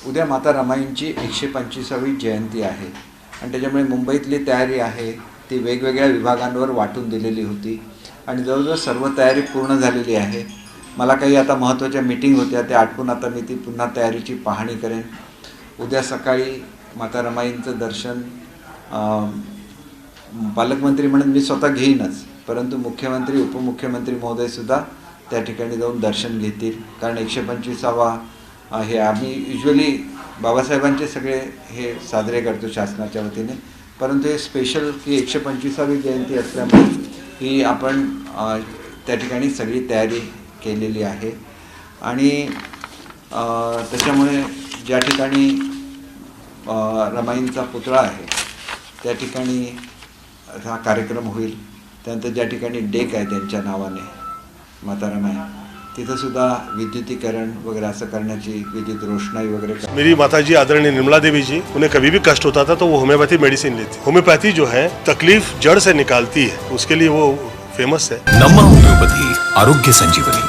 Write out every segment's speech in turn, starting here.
उद्या माता रमाईंची 125वी जयंती आहे आणि त्याच्यामुळे मुंबईतली तयारी आहे ती वेगवेगळ्या विभागांवर वाटून दिलेली होती आणि जवळजवळ सर्व तयारी पूर्ण झालेली आहे. मला काही आता महत्त्वाच्या मीटिंग होत्या त्या आटपून आता मी ती पुन्हा तयारीची पाहणी करेन. उद्या सकाळी माता रमाईंचं दर्शन पालकमंत्री म्हणून मी स्वतः घेईनच, परंतु मुख्यमंत्री उपमुख्यमंत्री महोदयसुद्धा त्या ठिकाणी जाऊन दर्शन घेतील. कारण 125वा हे आम्ही युजली बाबासाहेबांचे सगळे हे साजरे करतो शासनाच्या वतीने, परंतु हे स्पेशल की 125वी जयंती असल्यामुळे ही आपण त्या ठिकाणी सगळी तयारी केलेली आहे. आणि त्याच्यामुळे ज्या ठिकाणी रमाईंचा पुतळा आहे त्या ठिकाणी हा कार्यक्रम होईल. त्यानंतर ज्या ठिकाणी डेक आहे त्यांच्या नावाने माता रमाई, तिथं सुद्धा विद्युतीकरण वगैरह असं करण्याची, विद्युत रोशनाई वगैरह. मेरी माताजी आदरणीय निर्मला देवी जी, उन्हें कभी भी कष्ट होता था तो वो होम्योपैथी मेडिसिन लेती. होम्योपैथी जो है तकलीफ जड़ से निकालती है, उसके लिए वो फेमस है. नमा होम्योपॅथी आरोग्य संजीवनी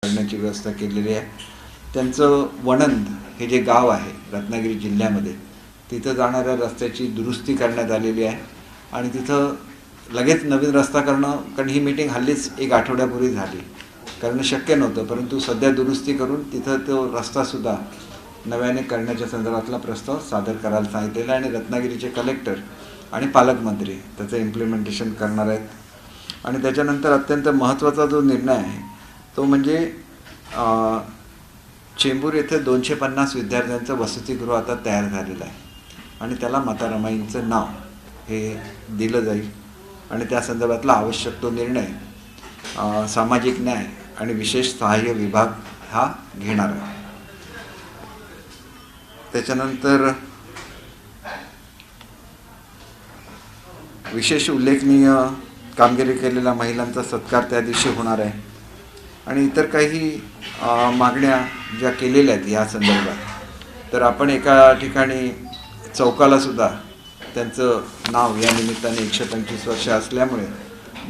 करण्याची व्यवस्था केलेली आहे. त्यांचं वणंद हे जे गाव आहे रत्नागिरी जिल्ह्यामध्ये, तिथं जाणाऱ्या रस्त्याची दुरुस्ती करण्यात आलेली आहे आणि तिथं लगेच नवीन रस्ता करणं, कारण ही मीटिंग हल्लीच एक आठवड्यापूर्वी झाली, करणं शक्य नव्हतं, परंतु सध्या दुरुस्ती करून तिथं तो रस्तासुद्धा नव्याने करण्याच्या संदर्भातला प्रस्ताव सादर करायला सांगितलेला आहे आणि रत्नागिरीचे कलेक्टर आणि पालकमंत्री त्याचं इम्प्लिमेंटेशन करणार आहेत. आणि त्याच्यानंतर अत्यंत महत्त्वाचा जो निर्णय आहे तो म्हणजे चेंबूर येथे 250 विद्यार्थ्यांचं वसतिगृह आता तयार झालेलं आहे आणि त्याला माता रमाईंचं नाव हे दिलं जाईल आणि त्या संदर्भातला आवश्यक तो निर्णय सामाजिक न्याय आणि विशेष सहाय्य विभाग हा घेणार आहे. त्याच्यानंतर विशेष उल्लेखनीय कामगिरी केलेल्या महिलांचा सत्कार त्या दिवशी होणार आहे आणि इतर काही मागण्या ज्या केलेल्या आहेत या संदर्भात, तर आपण एका ठिकाणी चौकालासुद्धा त्यांचं नाव या निमित्ताने 125 वर्ष असल्यामुळे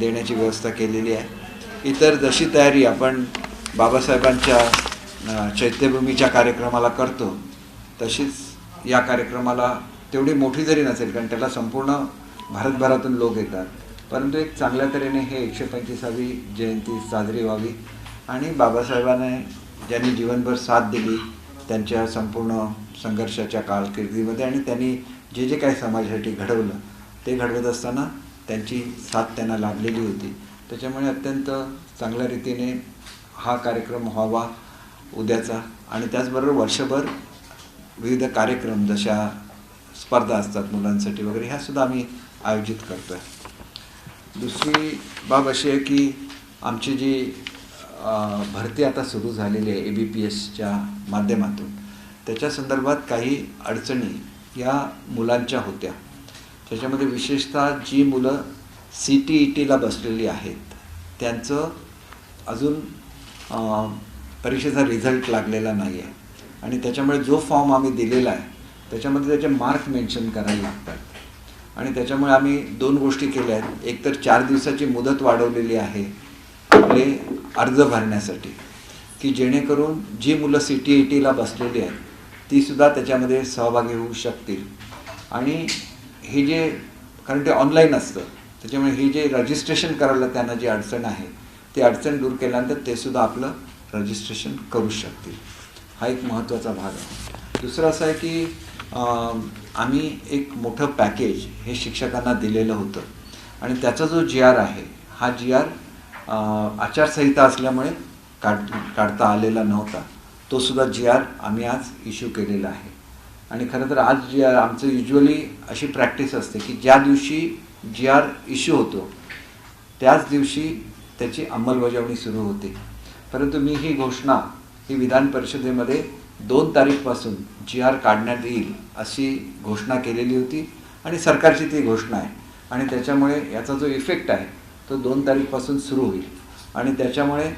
देण्याची व्यवस्था केलेली आहे. इतर जशी तयारी आपण बाबासाहेबांच्या चैत्यभूमीच्या कार्यक्रमाला करतो तशीच या कार्यक्रमाला तेवढी मोठी जरी नसेल, कारण त्याला संपूर्ण भारतभरातून लोक येतात, परंतु एक चांगल्या तऱ्हेने हे 125वी जयंती साजरी व्हावी आणि बाबासाहेबांनी ज्यांनी जीवनभर साथ दिली त्यांच्या संपूर्ण संघर्षाच्या कारकिर्दीमध्ये आणि त्यांनी जे जे काही समाजासाठी घडवलं ते घडवत असताना त्यांची साथ त्यांना लाभलेली होती. त्याच्यामुळे अत्यंत चांगल्या रीतीने हा कार्यक्रम व्हावा उद्याचा. आणि त्याचबरोबर वर्षभर विविध कार्यक्रम जशा स्पर्धा असतात मुलांसाठी वगैरे ह्यासुद्धा आम्ही आयोजित करतो आहे. दुसरी बाब अशी आहे की आमची जी भरती आता सुरू झालेली आहे ABPSच्या माध्यमातून, त्याच्या संदर्भात काही अडचणी या मुलांच्या होत्या. त्याच्यामध्ये विशेषतः जी मुलं CTETला बसलेली आहेत त्यांचं अजून परीक्षेचा रिझल्ट लागलेला नाही आहे आणि त्याच्यामुळे जो फॉर्म आम्ही दिलेला आहे त्याच्यामध्ये त्याचे मार्क मेन्शन करायला लागतात आणि त्याच्यामुळे आम्ही 2 गोष्टी केल्या आहेत. एक तर 4 दिवसाची मुदत वाढवलेली आहे आपले अर्ज भरण्यासाठी, की जेणेकरून जी मुलं CTETला बसलेली आहेत तीसुद्धा त्याच्यामध्ये सहभागी होऊ शकतील. आणि हे जे, कारण ते ऑनलाईन असतं त्याच्यामुळे हे जे रजिस्ट्रेशन करायला त्यांना जी अडचण आहे ती अडचण दूर केल्यानंतर ते सुद्धा आपलं रजिस्ट्रेशन करू शकतील. हा एक महत्त्वाचा भाग आहे. दुसरं असं आहे की आम्ही एक मोठं पॅकेज हे शिक्षकांना दिलेलं होतं आणि त्याचा जो GR आहे हा GR आचारसंहिता असल्यामुळे काढता आलेला नव्हता. तो सुद्धा GR आम्ही आज इश्यू केलेला आहे. आणि खरं तर आज GR आमचं युजली अशी प्रॅक्टिस असते की ज्या दिवशी GR इश्यू होतो त्याच दिवशी त्याची अंमलबजावणी सुरू होते, परंतु मी ही घोषणा ही विधान परिषदेमध्ये 2 तारीखपासून GR काढण्यात येईल अशी घोषणा केलेली होती आणि सरकारची ती घोषणा आहे आणि त्याच्यामुळे याचा जो इफेक्ट आहे तो 2 तारीखपासून सुरू होईल आणि त्याच्यामुळे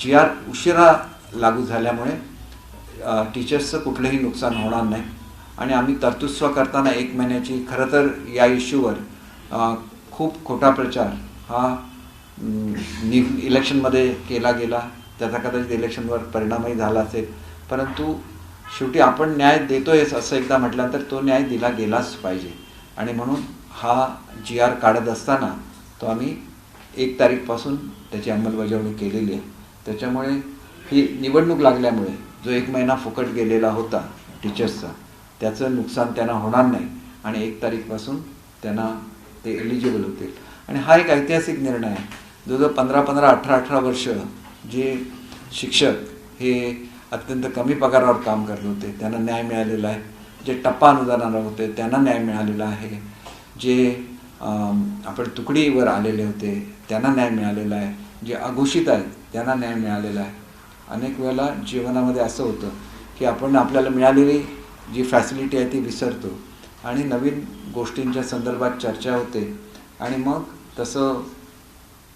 GR उशिरा लागू झाल्यामुळे टीचर्सचं कुठलंही नुकसान होणार नाही. आणि आम्ही तरतूद करताना 1 महिन्याची, खरं तर या इश्यूवर खूप खोटा प्रचार हा इलेक्शनमध्ये केला गेला, त्याचा कदाचित इलेक्शनवर परिणामही झाला असेल, परंतु शेवटी आपण न्याय देतोयच असं एकदा म्हटल्यानंतर तो न्याय दिला गेलाच पाहिजे. आणि म्हणून हा GR काढत असताना तो आम्ही 1 तारीखपासून त्याची अंमलबजावणी केलेली आहे. त्याच्यामुळे ही निवडणूक लागल्यामुळे जो 1 महिना फुकट गेलेला होता टीचर्सचा, त्याचं नुकसान त्यांना होणार नाही आणि 1 तारीखपासून त्यांना ते एलिजिबल होतील. आणि हा एक ऐतिहासिक निर्णय आहे. जो 15-15, 18-18 वर्ष जे शिक्षक हे अत्यंत कमी पगारावर काम करत होते त्यांना न्याय मिळालेला आहे. जे टप्पा अनुदानावर होते त्यांना न्याय मिळालेला आहे. जे आपण तुकडीवर आलेले होते त्यांना न्याय मिळालेला आहे. जे अघोषित आहेत त्यांना न्याय मिळालेला आहे. अनेक वेळेला जीवनामध्ये असं होतं की आपण आपल्याला मिळालेली जी फॅसिलिटी आहे ती विसरतो आणि नवीन गोष्टींच्या संदर्भात चर्चा होते आणि मग तसं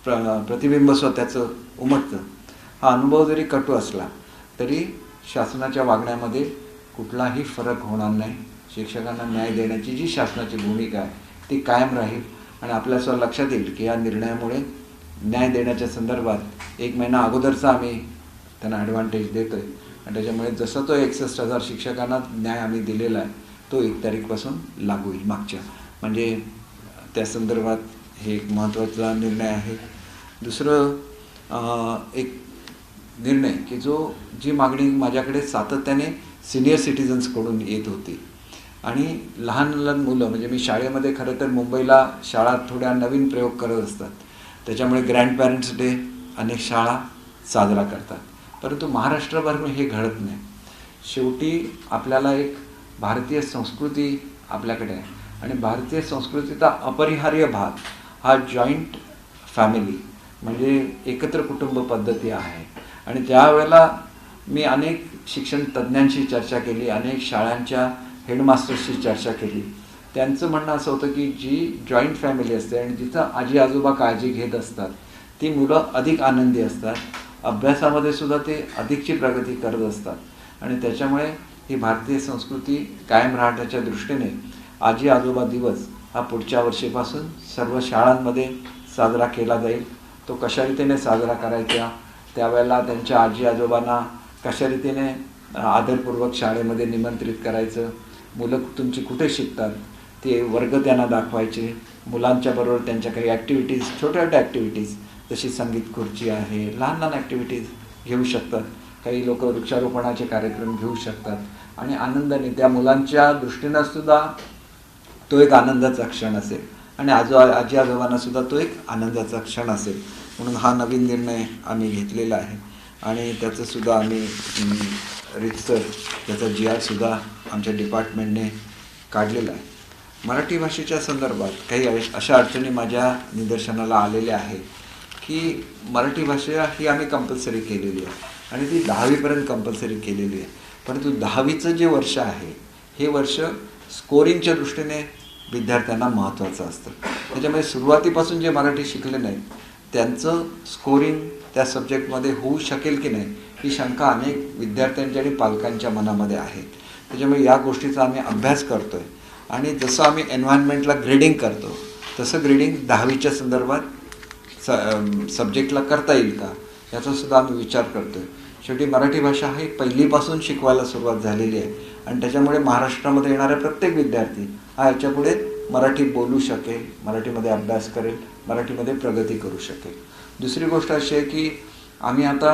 प्रतिबिंब स्वतःचं उमटतं. हा अनुभव जरी कटू असला तरी शासनाच्या वागण्यामध्ये कुठलाही फरक होणार नाही. शिक्षकांना न्याय देण्याची जी शासनाची भूमिका आहे ती कायम राहील आणि आपल्या असं लक्षात येईल की या निर्णयामुळे न्याय देण्याच्या संदर्भात 1 महिना अगोदरचा आम्ही त्यांना ॲडव्हान्टेज देतो आहे आणि त्याच्यामुळे जसं तो 61,000 शिक्षकांना न्याय आम्ही दिलेला आहे तो 1 तारीखपासून लागू होईल मागच्या. म्हणजे त्या संदर्भात हे एक महत्त्वाचा निर्णय आहे. दुसरं एक निर्णय की जी मागणी माझ्याकडे सातत्याने सिनियर सिटीजन्सकडून येत होती आणि लहान लहान मुलं, म्हणजे मी शाळेमध्ये खरं तर मुंबईला शाळा थोड्या नवीन प्रयोग करत असतात. त्याच्यामुळे ग्रँड पॅरेंट्स डे अनेक शाळा साजरा करतात. परंतु महाराष्ट्रभर हे घडत नाही. शेवटी आपल्याला एक भारतीय संस्कृती आपल्याकडे आहे आणि भारतीय संस्कृतीचा अपरिहार्य भाग हा जॉईंट फॅमिली म्हणजे एकत्र कुटुंब पद्धती आहे. आणि त्यावेळेला मी अनेक शिक्षण तज्ज्ञांशी चर्चा केली, अनेक शाळांच्या हेडमास्टर्सशी चर्चा केली. त्यांचं म्हणणं असं होतं की जी जॉईंट फॅमिली असते आणि जिथं आजी आजोबा काळजी घेत असतात ती मुलं अधिक आनंदी असतात. अभ्यासामध्ये सुद्धा ते अधिकची प्रगती करत असतात आणि त्याच्यामुळे ही भारतीय संस्कृती कायम राहण्याच्या दृष्टीने आजी आजोबा दिवस हा पुढच्या वर्षीपासून सर्व शाळांमध्ये साजरा केला जाईल. तो कशा रीतीने साजरा करायचा, त्यावेळेला त्यांच्या आजी आजोबांना कशा रीतीने आदरपूर्वक शाळेमध्ये निमंत्रित करायचं, मुलं तुमची कुठे शिकतात ते वर्ग त्यांना दाखवायचे, मुलांच्या बरोबर त्यांच्या काही ॲक्टिव्हिटीज, छोट्या छोट्या ॲक्टिव्हिटीज जशी संगीत खुर्ची आहे, लहान लहान ॲक्टिव्हिटीज घेऊ शकतात. काही लोक वृक्षारोपणाचे कार्यक्रम घेऊ शकतात आणि आनंदाने त्या मुलांच्या दृष्टीनं सुद्धा तो एक आनंदाचा क्षण असेल आणि आजी आजोबांना सुद्धा तो एक आनंदाचा क्षण असेल. म्हणून हा नवीन निर्णय आम्ही घेतलेला आहे आणि त्याचंसुद्धा आम्ही रितसर त्याचा GR सुद्धा आमच्या डिपार्टमेंटने काढलेला आहे. मराठी भाषेच्या संदर्भात काही अशा अडचणी माझ्या निदर्शनाला आलेल्या आहेत की मराठी भाषा ही आम्ही कंपल्सरी केलेली आहे आणि ती 10वीपर्यंत कंपल्सरी केलेली आहे. परंतु 10वीचं जे वर्ष आहे हे वर्ष स्कोरिंगच्या दृष्टीने विद्यार्थ्यांना महत्त्वाचं असतं. त्याच्यामुळे सुरुवातीपासून जे मराठी शिकले नाहीत त्यांचं स्कोरिंग त्या सब्जेक्टमध्ये होऊ शकेल की नाही ही शंका अनेक विद्यार्थ्यांच्या आणि पालकांच्या मनामध्ये आहे. त्याच्यामुळे या गोष्टीचा आम्ही अभ्यास करतो आहे आणि जसं आम्ही एन्व्हायरमेंटला ग्रेडिंग करतो तसं ग्रेडिंग 10वीच्या संदर्भात सब्जेक्टला करता येईल का याचासुद्धा आम्ही विचार करतो आहे. शेवटी मराठी भाषा ही पहिलीपासून शिकवायला सुरुवात झालेली आहे आणि त्याच्यामुळे महाराष्ट्रामध्ये येणारा प्रत्येक विद्यार्थी हा याच्यापुढे मराठी बोलू शकेल, मराठीमध्ये अभ्यास करेल, मराठीमध्ये प्रगती करू शकेल. दुसरी गोष्ट अशी आहे की आम्ही आता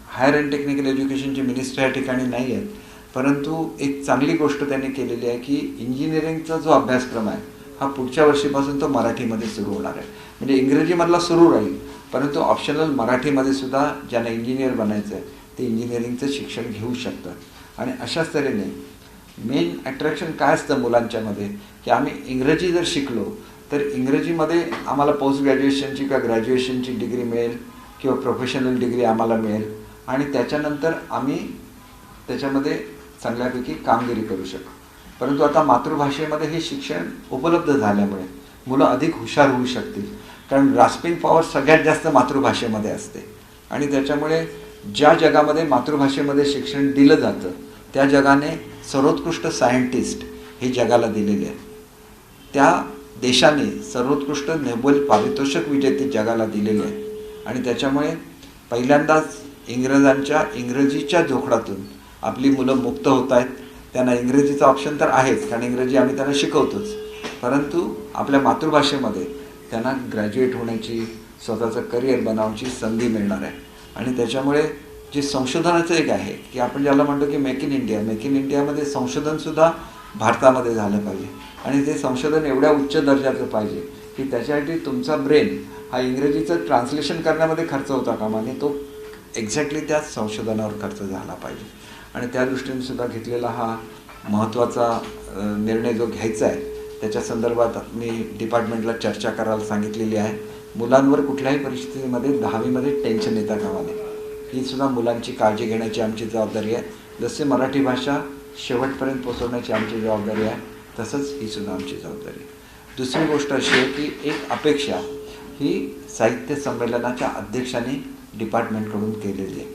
हायर अँड टेक्निकल एज्युकेशनचे मिनिस्टर या ठिकाणी नाही आहेत, परंतु एक चांगली गोष्ट त्यांनी केलेली आहे की इंजिनिअरिंगचा जो अभ्यासक्रम आहे हा पुढच्या वर्षीपासून तो मराठीमध्ये सुरू होणार आहे. म्हणजे इंग्रजीमधला सुरू राहील परंतु ऑप्शनल मराठीमध्ये सुद्धा ज्यांना इंजिनियर बनायचं आहे ते इंजिनिअरिंगचं शिक्षण घेऊ शकतात. आणि अशाच तऱ्हेने मेन अट्रॅक्शन काय असतं मुलांच्यामध्ये की आम्ही इंग्रजी जर शिकलो तर इंग्रजीमध्ये आम्हाला पोस्ट ग्रॅज्युएशनची किंवा ग्रॅज्युएशनची डिग्री मिळेल किंवा प्रोफेशनल डिग्री आम्हाला मिळेल आणि त्याच्यानंतर आम्ही त्याच्यामध्ये चांगल्यापैकी कामगिरी करू शकू. परंतु आता मातृभाषेमध्ये हे शिक्षण उपलब्ध झाल्यामुळे मुलं अधिक हुशार होऊ शकतील, कारण ग्रास्पिंग पॉवर सगळ्यात जास्त मातृभाषेमध्ये असते आणि त्याच्यामुळे ज्या जगामध्ये मातृभाषेमध्ये शिक्षण दिलं जातं त्या जगाने सर्वोत्कृष्ट सायंटिस्ट हे जगाला दिलेले आहेत. त्या देशाने सर्वोत्कृष्ट नोबेल पारितोषिक विजेते जगाला दिलेले आहेत आणि त्याच्यामुळे पहिल्यांदाच इंग्रजांच्या इंग्रजीच्या जोखडातून आपली मुलं मुक्त होत आहेत. त्यांना इंग्रजीचा ऑप्शन तर आहेच, कारण इंग्रजी आम्ही त्यांना शिकवतोच, परंतु आपल्या मातृभाषेमध्ये त्यांना ग्रॅज्युएट होण्याची, स्वतःचं करिअर बनवण्याची संधी मिळणार आहे. आणि त्याच्यामुळे जे संशोधनाचं एक आहे की आपण ज्याला म्हणतो की मेक इन इंडियामध्ये संशोधनसुद्धा भारतामध्ये झालं पाहिजे. आणि ते संशोधन एवढ्या उच्च दर्जाचं पाहिजे की त्याच्यासाठी तुमचा ब्रेन हा इंग्रजीचं ट्रान्सलेशन करण्यामध्ये खर्च होता कामा नये, तो एक्झॅक्टली त्या संशोधनावर खर्च झाला पाहिजे. आणि त्या दृष्टीने सुद्धा घेतलेला हा महत्त्वाचा निर्णय जो घ्यायचा आहे त्याच्या संदर्भात मी डिपार्टमेंटला चर्चा करायला सांगितलेली आहे. मुलांवर कुठल्याही परिस्थितीमध्ये 10वीमध्ये टेन्शन येता कामा नये, ही सुद्धा मुलांची काळजी घेण्याची आमची जबाबदारी आहे. जसे मराठी भाषा शेवटपर्यंत पोचवण्याची आमची जबाबदारी आहे, तसंच ही सुद्धा आमची जबाबदारी आहे. दुसरी गोष्ट अशी आहे की एक अपेक्षा ही साहित्य संमेलनाच्या अध्यक्षांनी डिपार्टमेंटकडून केलेली आहे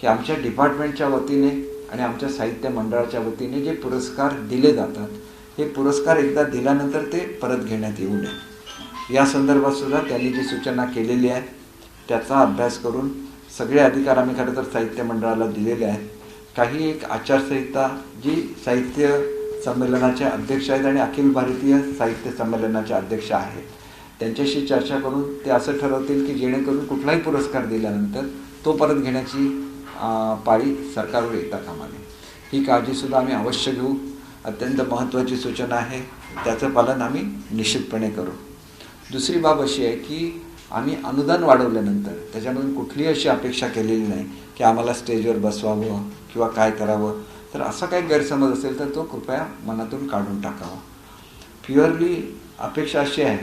की आमच्या डिपार्टमेंटच्या वतीने आणि आमच्या साहित्य मंडळाच्या वतीने जे पुरस्कार दिले जातात, हे पुरस्कार एकदा दिल्यानंतर ते परत घेण्यात येऊ नये. या संदर्भात सुद्धा त्यांनी जी सूचना केलेली आहे त्याचा अभ्यास करून सगळे अधिकार आम्ही खरं तर साहित्य मंडळाला दिलेले आहेत. काही एक आचारसंहिता जी साहित्य संमेलनाचे अध्यक्ष आहेत आणि अखिल भारतीय साहित्य संमेलनाचे अध्यक्ष आहेत त्यांच्याशी चर्चा करून ते असं ठरवतील की जेणेकरून कुठलाही पुरस्कार दिल्यानंतर तो परत घेण्याची पाळी सरकारवर येता कामा नये. ही काळजीसुद्धा आम्ही अवश्य घेऊ. अत्यंत महत्त्वाची सूचना आहे, त्याचं पालन आम्ही निश्चितपणे करू. दुसरी बाब अशी आहे की आम्ही अनुदान वाढवल्यानंतर त्याच्यामधून कुठलीही अशी अपेक्षा केलेली नाही की आम्हाला स्टेजवर बसवावं किंवा काय करावं. तर असा काही गैरसमज असेल तर तो कृपया मनातून काढून टाकावा. प्युअरली अपेक्षा अशी आहे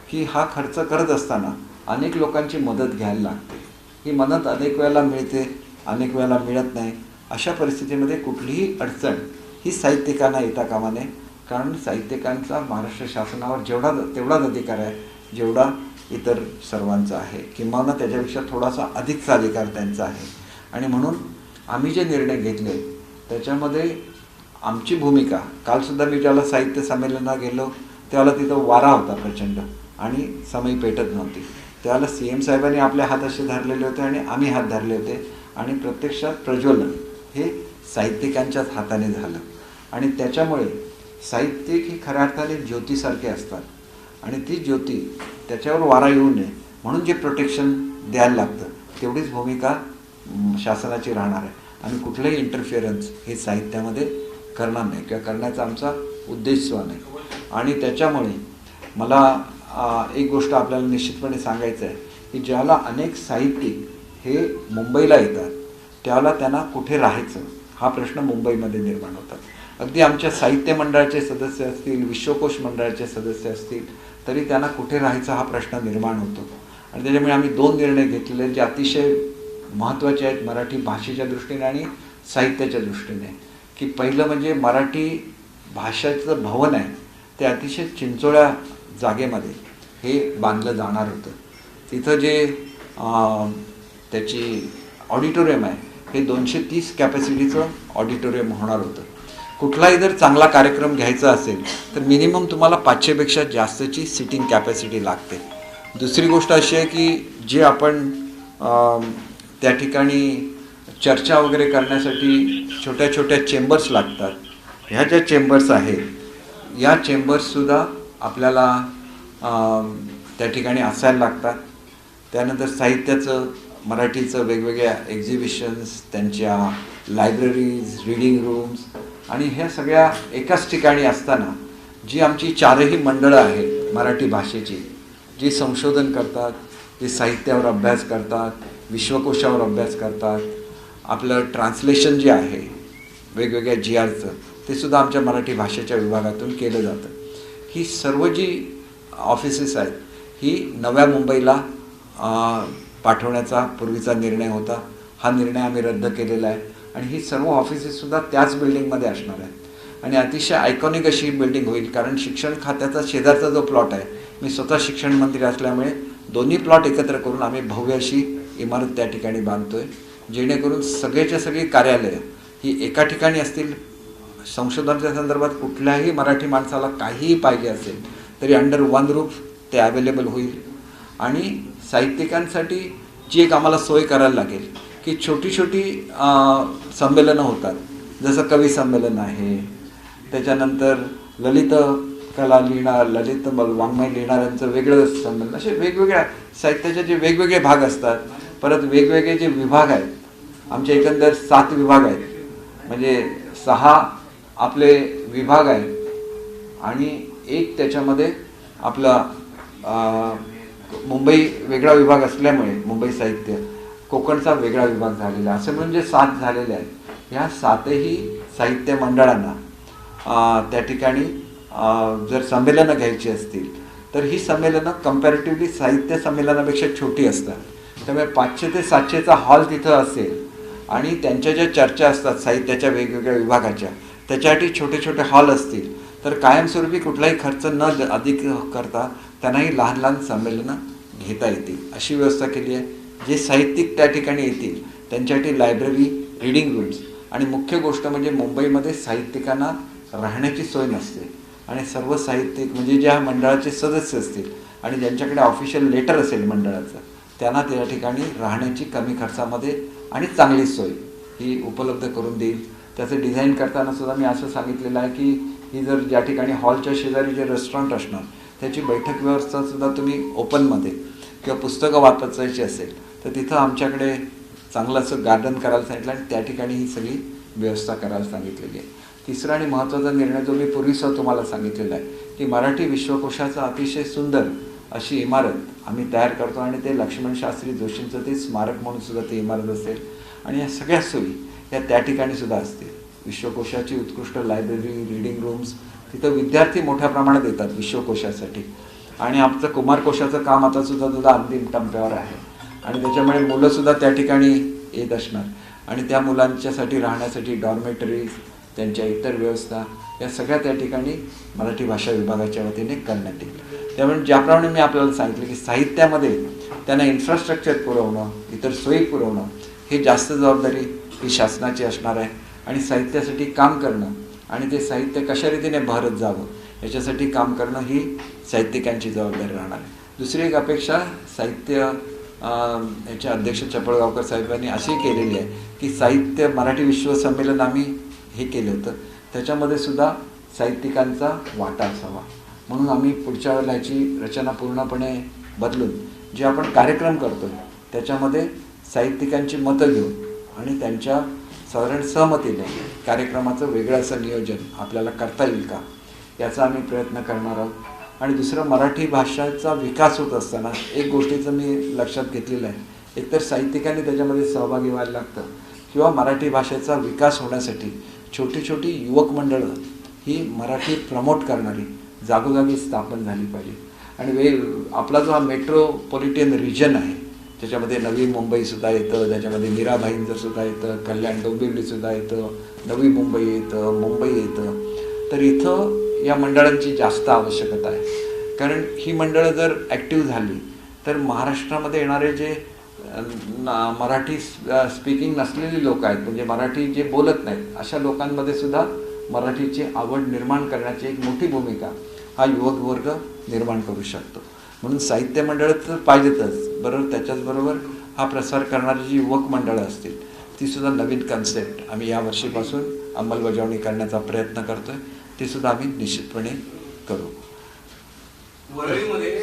की हा खर्च करत असताना अनेक लोकांची मदत घ्यायला लागते. ही मदत अनेक वेळेला मिळते, अनेक वेळेला मिळत नाही. अशा परिस्थितीमध्ये कुठलीही अडचण ही साहित्यिकांना येता कामा नये, कारण साहित्यिकांचा महाराष्ट्र शासनावर तेवढाच अधिकार आहे जेवढा इतर सर्वांचा आहे, किंवा त्याच्यापेक्षा थोडासा अधिकचा अधिकार त्यांचा आहे. आणि म्हणून आम्ही जे निर्णय घेतले त्याच्यामध्ये आमची भूमिका, कालसुद्धा मी ज्याला साहित्य संमेलनाला गेलो त्यावेळेला तिथं वारा होता प्रचंड आणि समय पेटत नव्हती. त्यावेळेला CM साहेबांनी आपले हात असे धरलेले होते आणि आम्ही हात धरले होते आणि प्रत्यक्षात प्रज्वलन हे साहित्यिकांच्याच हाताने झालं. आणि त्याच्यामुळे साहित्यिक ही खऱ्या अर्थाने ज्योतीसारखे असतात आणि ती ज्योती त्याच्यावर वारा येऊ नये म्हणून जे प्रोटेक्शन द्यायला लागतं तेवढीच भूमिका शासनाची राहणार आहे. आणि कुठलंही इंटरफिअरन्स हे साहित्यामध्ये करणार नाही किंवा करण्याचा आमचा उद्देश सुद्धा नाही. आणि त्याच्यामुळे मला एक गोष्ट आपल्याला निश्चितपणे सांगायचं आहे की ज्याला अनेक साहित्यिक हे मुंबईला येतात त्याला त्यांना कुठे राहायचं हा प्रश्न मुंबईमध्ये निर्माण होतात. अगदी आमच्या साहित्य मंडळाचे सदस्य असतील, विश्वकोश मंडळाचे सदस्य असतील, तरी त्यांना कुठे राहायचा हा प्रश्न निर्माण होतो. आणि त्याच्यामुळे आम्ही 2 निर्णय घेतलेले जे अतिशय महत्त्वाचे आहेत मराठी भाषेच्या दृष्टीने आणि साहित्याच्या दृष्टीने. की पहिलं म्हणजे मराठी भाषेचं भवन आहे ते अतिशय चिंचोळ्या जागेमध्ये हे बांधलं जाणार होतं. तिथं जे त्याची ऑडिटोरियम आहे हे 230 कॅपॅसिटीचं ऑडिटोरियम होणार होतं. कुठलाही जर चांगला कार्यक्रम घ्यायचा असेल तर मिनिमम तुम्हाला 500पेक्षा जास्तची सिटिंग कॅपॅसिटी लागते. दुसरी गोष्ट अशी आहे की जे आपण त्या ठिकाणी चर्चा वगैरे करण्यासाठी छोट्या छोट्या चेंबर्स लागतात, ह्या ज्या चेंबर्स आहेत या चेंबर्ससुद्धा आपल्याला त्या ठिकाणी असायला लागतात. त्यानंतर साहित्याचं, मराठीचं वेगवेगळ्या एक्झिबिशन्स, त्यांच्या लायब्ररीज, रीडिंग रूम्स आणि ह्या सगळ्या एकाच ठिकाणी असताना जी आमची 4ही मंडळं आहेत मराठी भाषेची, जी संशोधन करतात, जी साहित्यावर अभ्यास करतात, विश्वकोशावर अभ्यास करतात, आपलं ट्रान्सलेशन जे आहे वेगवेगळ्या GRचं ते सुद्धा आमच्या मराठी भाषेच्या विभागातून केलं जातं. ही सर्व जी ऑफिसेस आहेत ही नव्या मुंबईला पाठवण्याचा पूर्वीचा निर्णय होता. हा निर्णय आम्ही रद्द केलेला आहे आणि ही सर्व ऑफिसेससुद्धा त्याच बिल्डिंगमध्ये असणार आहेत. आणि अतिशय आयकॉनिक अशी बिल्डिंग होईल, कारण शिक्षण खात्याचा शेजारचा जो प्लॉट आहे, मी स्वतः शिक्षण मंत्री असल्यामुळे दोन्ही प्लॉट एकत्र करून आम्ही भव्य अशी इमारत त्या ठिकाणी बांधतो आहे, जेणेकरून सगळेच्या सगळी कार्यालयं ही एका ठिकाणी असतील. संशोधनाच्या संदर्भात कुठल्याही मराठी माणसाला काहीही पाहिजे असेल तरी अंडर वन रूफ ते अवेलेबल होईल. आणि साहित्यिकांसाठी जी एक आम्हाला सोय करायला लागेल की छोटी छोटी संमेलनं होतात जसं कवी संमेलन आहे, त्याच्यानंतर ललित कला लिहिणार, ललित वाङ्मय लिहिणाऱ्यांचं वेगळं संमेलन, असे वेगवेगळ्या साहित्याचे जे वेगवेगळे भाग असतात. परत वेगवेगळे जे विभाग आहेत, आमचे एकंदर 7 विभाग आहेत, म्हणजे 6 आपले विभाग आहेत आणि एक त्याच्यामध्ये आपला मुंबई वेगळा विभाग असल्यामुळे मुंबई साहित्य, कोकणचा वेगळा विभाग झालेला, असे म्हणजे 7 झालेले आहेत. ह्या 7ही साहित्य मंडळांना त्या ठिकाणी जर संमेलनं घ्यायची असतील तर ही संमेलनं कम्पॅरेटिव्हली साहित्य संमेलनापेक्षा छोटी असतात. त्यामुळे 500 ते 700चा हॉल तिथं असेल आणि त्यांच्या ज्या चर्चा असतात साहित्याच्या वेगवेगळ्या विभागाच्या, त्याच्यासाठी छोटे छोटे हॉल असतील तर कायमस्वरूपी कुठलाही खर्च न अधिक करता त्यांनाही लहान लहान संमेलनं घेता येतील अशी व्यवस्था केली आहे. जे साहित्यिक त्या ठिकाणी येतील त्यांच्यासाठी लायब्ररी, रीडिंग रूम्स आणि मुख्य गोष्ट म्हणजे मुंबईमध्ये साहित्यिकांना राहण्याची सोय नसते आणि सर्व साहित्यिक म्हणजे ज्या मंडळाचे सदस्य असतील आणि ज्यांच्याकडे ऑफिशियल लेटर असेल मंडळाचं, त्यांना त्या ठिकाणी राहण्याची कमी खर्चामध्ये आणि चांगली सोय ही उपलब्ध करून देईल. त्याचं डिझाईन करताना सुद्धा मी असं सांगितलेलं आहे की ही जर ज्या ठिकाणी हॉलच्या शेजारी जे रेस्टॉरंट असणार त्याची बैठक व्यवस्थासुद्धा तुम्ही ओपनमध्ये किंवा पुस्तकं वाचायची असेल तर तिथं आमच्याकडे चांगलं असं गार्डन करायला सांगितलं आणि त्या ठिकाणी ही सगळी व्यवस्था करायला सांगितलेली आहे. तिसरा आणि महत्त्वाचा निर्णय जो मी पूर्वीसुद्धा तुम्हाला सांगितलेला आहे की मराठी विश्वकोशाचं अतिशय सुंदर अशी इमारत आम्ही तयार करतो आणि ते लक्ष्मण शास्त्री जोशींचं ते स्मारक म्हणून सुद्धा ती इमारत असेल आणि या सगळ्या सोयी या त्या ठिकाणी सुद्धा असतील. विश्वकोशाची उत्कृष्ट लायब्ररी, रीडिंग रूम्स, तिथं विद्यार्थी मोठ्या प्रमाणात येतात विश्वकोशासाठी आणि आमचं कुमारकोशाचं काम आता सुद्धा अंतिम टप्प्यावर आहे आणि त्याच्यामुळे मुलंसुद्धा त्या ठिकाणी येत असणार आणि त्या मुलांच्यासाठी राहण्यासाठी डॉर्मेटरीज, त्यांच्या इतर व्यवस्था या सगळ्या त्या ठिकाणी मराठी भाषा विभागाच्या वतीने करण्यात येईल. त्यामुळे ज्याप्रमाणे मी आपल्याला सांगितलं की साहित्यामध्ये त्यांना इन्फ्रास्ट्रक्चर पुरवणं, इतर सोयी पुरवणं हे जास्त जबाबदारी ही शासनाची असणार आहे आणि साहित्यासाठी काम करणं आणि ते साहित्य कशा रीतीने बहरत जावं याच्यासाठी काम करणं ही साहित्यिकांची जबाबदारी राहणार आहे. दुसरी एक अपेक्षा साहित्य याचे अध्यक्ष चपळगावकर साहेबांनी अशी केलेली आहे की साहित्य मराठी विश्व संमेलन आम्ही हे केलं होतं, त्याच्यामध्ये सुद्धा साहित्यिकांचा वाटा असावा म्हणून आम्ही पुढच्या वेळेला ह्याची रचना पूर्णपणे बदलून जे आपण कार्यक्रम करतो त्याच्यामध्ये साहित्यिकांची मतं घेऊन आणि त्यांच्या साधारण सहमतीने कार्यक्रमाचं वेगळं असं नियोजन आपल्याला करता येईल का याचा आम्ही प्रयत्न करणार आहोत. आणि दुसरं, मराठी भाषेचा विकास होत असताना एक गोष्टीचं मी लक्षात घेतलेलं आहे, एकतर साहित्यिकांनी त्याच्यामध्ये सहभागी व्हायला लागतं किंवा मराठी भाषेचा विकास होण्यासाठी छोटी छोटी युवक मंडळं ही मराठी प्रमोट करणारी जागोजागी स्थापन झाली पाहिजे. आणि आपला जो हा मेट्रोपॉलिटन रिजन आहे त्याच्यामध्ये नवी मुंबईसुद्धा येतं, त्याच्यामध्ये मीरा भाईंदरसुद्धा येतं, कल्याण डोंबिवलीसुद्धा येतं, नवी मुंबई येतं, मुंबई येतं, तर इथं या मंडळांची जास्त आवश्यकता आहे. कारण ही मंडळं जर ॲक्टिव्ह झाली तर महाराष्ट्रामध्ये येणारे जे मराठी स्पीकिंग नसलेली लोक आहेत म्हणजे मराठी जे बोलत नाहीत अशा लोकांमध्ये सुद्धा मराठीची आवड निर्माण करण्याची एक मोठी भूमिका हा युवक वर्ग निर्माण करू शकतो. म्हणून साहित्य मंडळं तर पाहिजेतच, बरोबर त्याच्याचबरोबर हा प्रसार करणारी जी युवक मंडळं असतील तीसुद्धा नवीन कन्सेप्ट आम्ही या वर्षीपासून अंमलबजावणी करण्याचा प्रयत्न करतो आहे, ते सुद्धा आम्ही निश्चितपणे करू. वरळीमध्ये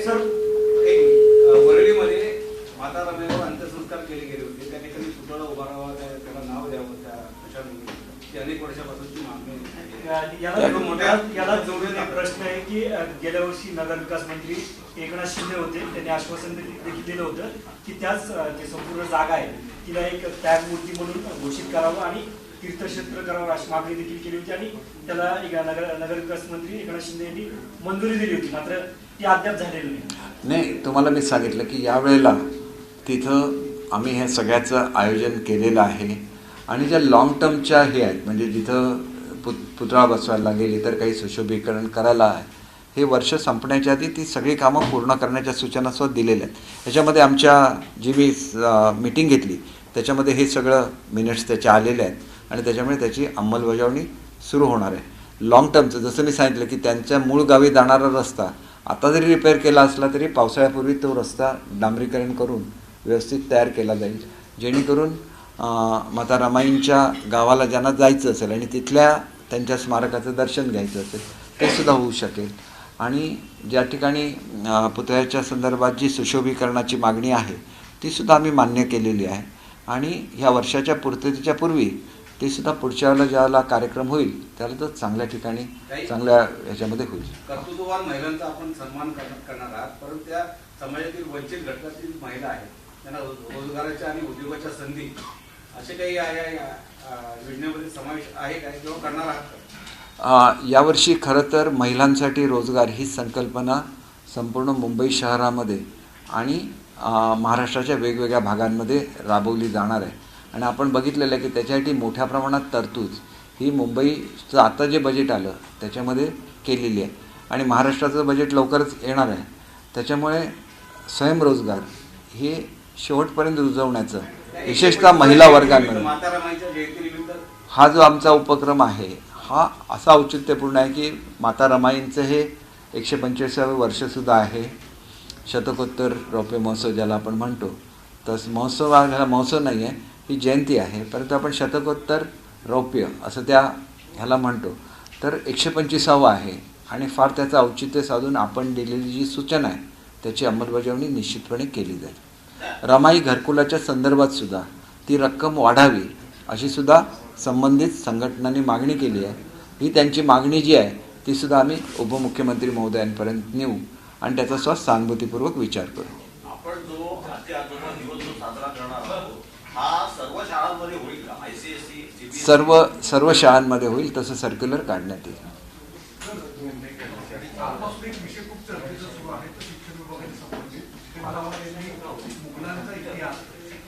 माता रमेवर अंत्यसंस्कार केले गेले होते, त्या ठिकाणी पुतळा उभारावा, त्याला नाव द्यावं त्या प्रशासनाने, अनेक वर्षापासूनची मागणी याला जोडून एक प्रश्न आहे की गेल्या वर्षी नगर विकास मंत्री एकनाथ शिंदे होते, त्यांनी आश्वासन देखील दिलं होतं की त्याच जी संपूर्ण जागा आहे तिला एक टॅग मूर्ती म्हणून घोषित करावं आणि तीर्थक्षेत्र करावं अशी मागणी देखील केली होती आणि त्याला नगर विकास मंत्री एकनाथ शिंदे यांनी मंजुरी दिली होती, मात्र ती अद्याप झालेली नाही. तुम्हाला मी सांगितलं की यावेळेला तिथं आम्ही हे सगळ्याचं आयोजन केलेलं आहे आणि ज्या लाँग टर्मच्या हे आहेत म्हणजे जिथं पुतळा बसवायला लागेल, इतर काही सुशोभीकरण करायला आहे, हे वर्ष संपण्याच्या आधी ती सगळी कामं पूर्ण करण्याच्या सूचनासुद्धा दिलेल्या आहेत. ह्याच्यामध्ये आमच्या जी मी मीटिंग घेतली त्याच्यामध्ये हे सगळं मिनिट्स त्याचे आलेले आहेत आणि त्याच्यामुळे त्याची अंमलबजावणी सुरू होणार आहे. लाँग टर्मचं जसं मी सांगितलं की त्यांच्या मूळ गावी जाणारा रस्ता आता जरी रिपेअर केला असला तरी पावसाळ्यापूर्वी तो रस्ता डांबरीकरण करून व्यवस्थित तयार केला जाईल जेणेकरून माता रमाईंच्या गावाला ज्यांना जायचं असेल आणि तिथल्या त्यांच्या स्मारकाचं दर्शन घ्यायचं असेल ते सुद्धा होऊ शकेल. आणि ज्या ठिकाणी पुतळ्याच्या संदर्भात जी सुशोभीकरणाची मागणी आहे ती सुद्धा आम्ही मान्य केलेली आहे. आणि ह्या वर्षाच्या पूर्ततेच्या पूर्वी ते सुद्धा पुढच्या वेळेला ज्यावेळेला कार्यक्रम होईल त्याला तो चांगल्या ठिकाणी चांगल्या ह्याच्यामध्ये होईल. कर्तृत्ववान महिलांचा आपण सन्मान करणार आहात, परंतु त्या समाजातील वंचित घटकातील महिला आहेत त्यांना रोजगाराच्या आणि उद्योगाच्या संधी असे काही या योजनेमध्ये समावेश आहे काय किंवा करणार आहात का? यावर्षी खरं तर महिलांसाठी रोजगार ही संकल्पना संपूर्ण मुंबई शहरामध्ये आणि महाराष्ट्राच्या वेगवेगळ्या भागांमध्ये राबवली जाणार आहे. आणि आपण बघितलेलं आहे की त्याच्यासाठी मोठ्या प्रमाणात तरतूद ही मुंबईचं आता जे बजेट आलं त्याच्यामध्ये केलेली आहे आणि महाराष्ट्राचं बजेट लवकरच येणार आहे. त्याच्यामुळे स्वयंरोजगार हे शेवटपर्यंत रुजवण्याचं विशेषतः महिला वर्गांमध्ये माता रमाईच्या जयंतीनिमित्त हा जो आमचा उपक्रम आहे हा असा औचित्यपूर्ण आहे की माता रमाईंचं हे 125वें वर्षसुद्धा आहे. शतकोत्तर रौप्य महोत्सव ज्याला आपण म्हणतो तसं महोत्सव ह्याला महोत्सव नाही आहे, ही जयंती आहे, परंतु आपण शतकोत्तर रौप्य असं ह्याला म्हणतो. तर 125वां आहे आणि फार त्याचं औचित्य साधून आपण दिलेली जी सूचना आहे त्याची अंमलबजावणी निश्चितपणे केली जाईल. रमाई घरकुलाच्या संदर्भात सुद्धा ती रक्कम वाढावी अशी सुद्धा संबंधित संघटनांनी मागणी केली आहे. ही त्यांची मागणी जी आहे ती सुद्धा आम्ही उपमुख्यमंत्री महोदयांपर्यंत नेऊ आणि त्याचा सहानुभूतीपूर्वक विचार करू. आपण जो आजच्या आजोबा दिवस जो साजरा करणार आहोत हा सर्व शाळांमध्ये होईल का? ICSE सर्व शाळांमध्ये होईल तसं सर्क्युलर काढण्यात येईल. आजपासून एक विषय खूप चर्चेचा सुरू आहे तो शिक्षण विभागाशी संबंधित. मुघलांचा इतिहास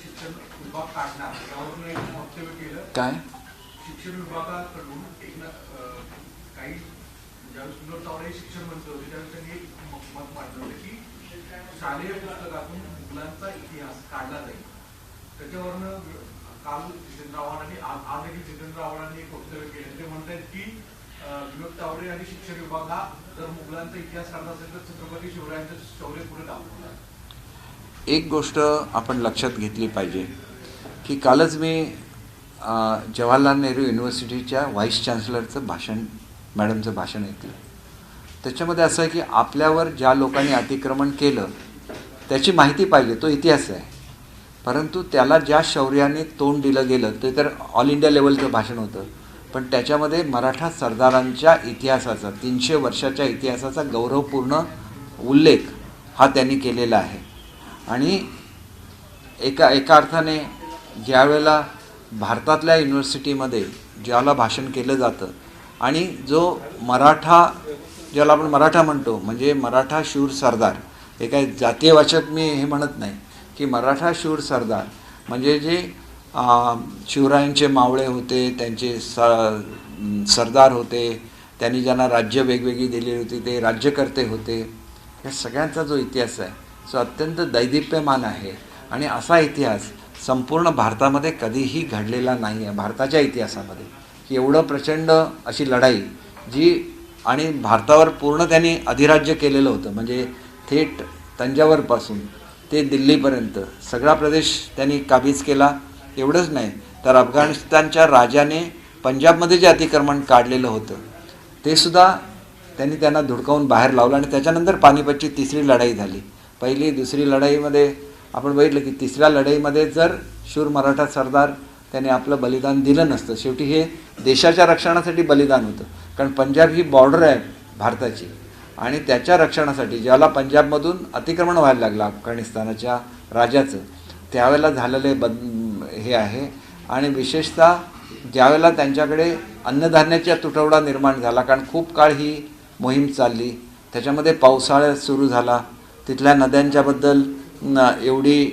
शिक्षण विभाग काढणार यावरून एक वक्तव्य केलं. काय शिक्षण विभागाकडून काही ज्यावेळेस विनोद तावडे शिक्षण मंत्री होते त्यावेळेस त्यांनी एक मत मांडलं होतं की शालेय पुस्तकातून मुघलांचा इतिहास काढला जाईल. त्याच्यावरनं काल जितेंद्र आव्हाडांनी आज देखील जितेंद्र आव्हाडांनी एक वक्तव्य केलं. ते म्हणतात की विनोद तावडे आणि शिक्षण विभाग हा जर मुघलांचा इतिहास काढला असेल तर छत्रपती शिवरायांचं शौर्य पुढे दाखवणार. एक गोष्ट आपण लक्षात घेतली पाहिजे की कालच मी जवाहरलाल नेहरू युनिव्हर्सिटीच्या व्हाईस चान्सलरचं मॅडमचं भाषण ऐकलं. त्याच्यामध्ये असं आहे की आपल्यावर ज्या लोकांनी अतिक्रमण केलं त्याची माहिती पाहिजे, तो इतिहास आहे, परंतु त्याला ज्या शौर्याने तोंड दिलं गेलं ते तर ऑल इंडिया लेवलचं भाषण होतं, पण त्याच्यामध्ये मराठा सरदारांच्या इतिहासाचा 300 वर्षाच्या इतिहासाचा गौरवपूर्ण उल्लेख हा त्यांनी केलेला आहे. आणि एका अर्थाने ज्यावेळेला भारतातल्या युनिव्हर्सिटीमध्ये ज्याला भाषण केलं जातं आणि जो मराठा ज्याला आपण मराठा म्हणतो म्हणजे मराठा शूर सरदार, हे काय जातीयवाचक मी हे म्हणत नाही की मराठा शूर सरदार म्हणजे जे शिवरायांचे मावळे होते, त्यांचे सरदार होते, त्यांनी ज्यांना राज्य वेगवेगळी दिली होती ते राज्यकर्ते होते, या सगळ्यांचा जो इतिहास आहे तो अत्यंत दैदिप्यमान आहे. आणि असा इतिहास संपूर्ण भारतामध्ये कधीही घडलेला नाही आहे भारताच्या इतिहासामध्ये की एवढं प्रचंड अशी लढाई जी आणि भारतावर पूर्ण त्यांनी अधिराज्य केलेलं होतं. म्हणजे थेट तंजावरपासून ते दिल्लीपर्यंत सगळा प्रदेश त्यांनी काबीज केला. एवढंच नाही तर अफगाणिस्तानच्या राजाने पंजाबमध्ये जे अतिक्रमण काढलेलं होतं ते सुद्धा त्यांना धुडकावून बाहेर लावलं. आणि त्याच्यानंतर पानिपतची 3री लढाई झाली. पहिली 2री लढाईमध्ये आपण बघितलं की 3ऱ्या लढाईमध्ये जर शूर मराठा सरदार त्याने आपलं बलिदान दिलं नसतं, शेवटी हे देशाच्या रक्षणासाठी बलिदान होतं, कारण पंजाब ही बॉर्डर आहे भारताची आणि त्याच्या रक्षणासाठी ज्याला पंजाबमधून अतिक्रमण व्हायला लागलं अफगाणिस्तानाच्या राजाचं त्यावेळेला झालेलं हे आहे. आणि विशेषतः ज्यावेळेला त्यांच्याकडे अन्नधान्याचा तुटवडा निर्माण झाला, कारण खूप काळ ही मोहीम चालली, त्याच्यामध्ये पावसाळा सुरू झाला, तिथल्या नद्यांच्याबद्दल एवढी